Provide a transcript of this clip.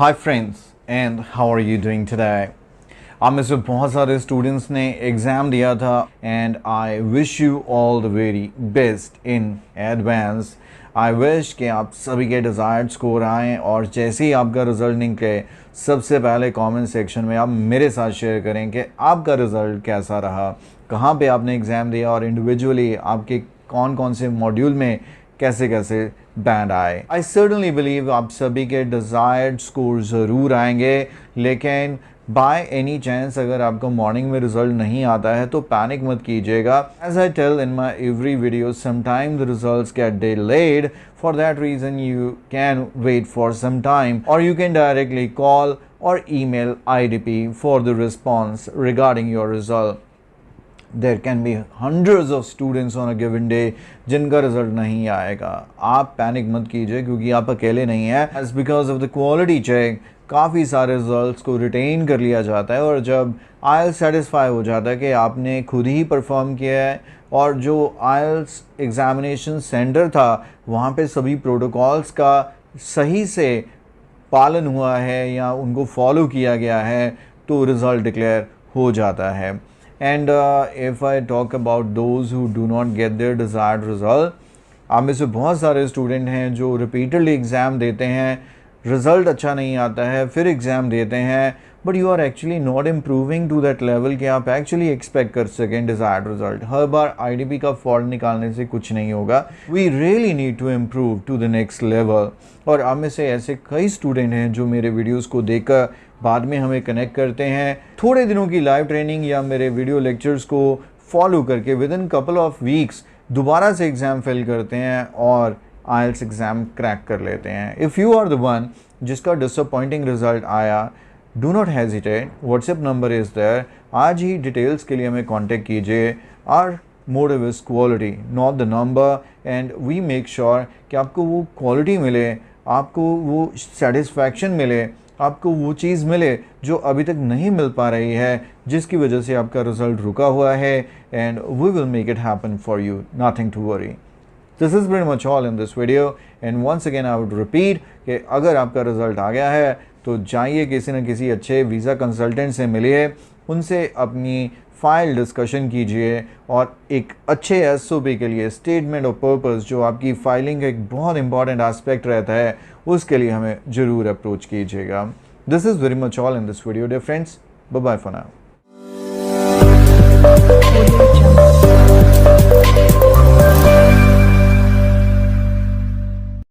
Hi friends, and how are you doing today? आप में से बहुत सारे स्टूडेंट्स ने एग्ज़ाम दिया था and I wish you all the very best in advance. I wish कि आप सभी के डिज़ायर्ड स्कोर आएँ और जैसे ही आपका रिज़ल्ट निकले सबसे पहले कमेंट सेक्शन में आप मेरे साथ शेयर करें कि आपका रिज़ल्ट कैसा रहा, कहाँ पे आपने एग्ज़ाम दिया और इंडिविजुअली आपके कौन कौन से मॉड्यूल में कैसे कैसे बैंड आए। आई सर्टनली बिलीव आप सभी के डिज़ायर्ड स्कोर ज़रूर आएंगे, लेकिन बाय एनी चांस अगर आपको मॉर्निंग में रिजल्ट नहीं आता है तो पैनिक मत कीजिएगा। As I tell in my every video, sometime the results get delayed. For that reason you can wait for some time और यू कैन डायरेक्टली कॉल और email IDP for the response regarding your result. There can be hundreds of students on a given day जिनका result नहीं आएगा। आप panic मत कीजिए क्योंकि आप अकेले नहीं हैं। As because of the quality check काफ़ी सारे रिजल्ट्स को रिटेन कर लिया जाता है और जब IELTS सेटिस्फाई हो जाता है कि आपने खुद ही परफॉर्म किया है और जो IELTS एग्जामिनेशन सेंटर था वहाँ पे सभी प्रोटोकॉल्स का सही से पालन हुआ है या उनको फॉलो किया गया है तो रिज़ल्ट डिक्लेयर हो जाता है। And if I talk about those who do not get their desired result, आप में से बहुत सारे स्टूडेंट हैं जो रिपीटेडली एग्ज़ाम देते हैं, रिज़ल्ट अच्छा नहीं आता है, फिर एग्ज़ाम देते हैं, but you are actually not improving to that level कि आप एक्चुअली एक्सपेक्ट कर सकें डिज़ायर्ड रिज़ल्ट। हर बार IDP का फॉल्ट निकालने से कुछ नहीं होगा। We really need to improve to the next level. और आप में से ऐसे कई स्टूडेंट हैं जो मेरे वीडियोज़ को देखकर बाद में हमें कनेक्ट करते हैं, थोड़े दिनों की लाइव ट्रेनिंग या मेरे वीडियो लेक्चर्स को फॉलो करके with in couple of weeks दोबारा से एग्ज़ाम फिल करते हैं और IELTS एग्ज़ाम क्रैक कर लेते हैं। If you are the one जिसका डिसअपॉइंटिंग रिजल्ट आया, do not hesitate, WhatsApp number is there. आज ही डिटेल्स के लिए हमें कॉन्टेक्ट कीजिए। Our motive is quality not the number, and we make sure कि आपको वो क्वालिटी मिले, आपको वो सेटिस्फैक्शन मिले, आपको वो चीज़ मिले जो अभी तक नहीं मिल पा रही है, जिसकी वजह से आपका रिज़ल्ट रुका हुआ है, and we will make it happen for you, nothing to worry. This is very much all in this video and once again I would repeat कि अगर आपका रिज़ल्ट आ गया है तो जाइए किसी न किसी अच्छे वीज़ा कंसल्टेंट से मिलिए, उनसे अपनी फ़ाइल डिस्कशन कीजिए और एक अच्छे SOP के लिए स्टेटमेंट ऑफ पर्पस जो आपकी फाइलिंग का एक बहुत इंपॉर्टेंट एस्पेक्ट रहता है उसके लिए हमें ज़रूर अप्रोच कीजिएगा। This is very much all in this video dear friends, bye bye for now.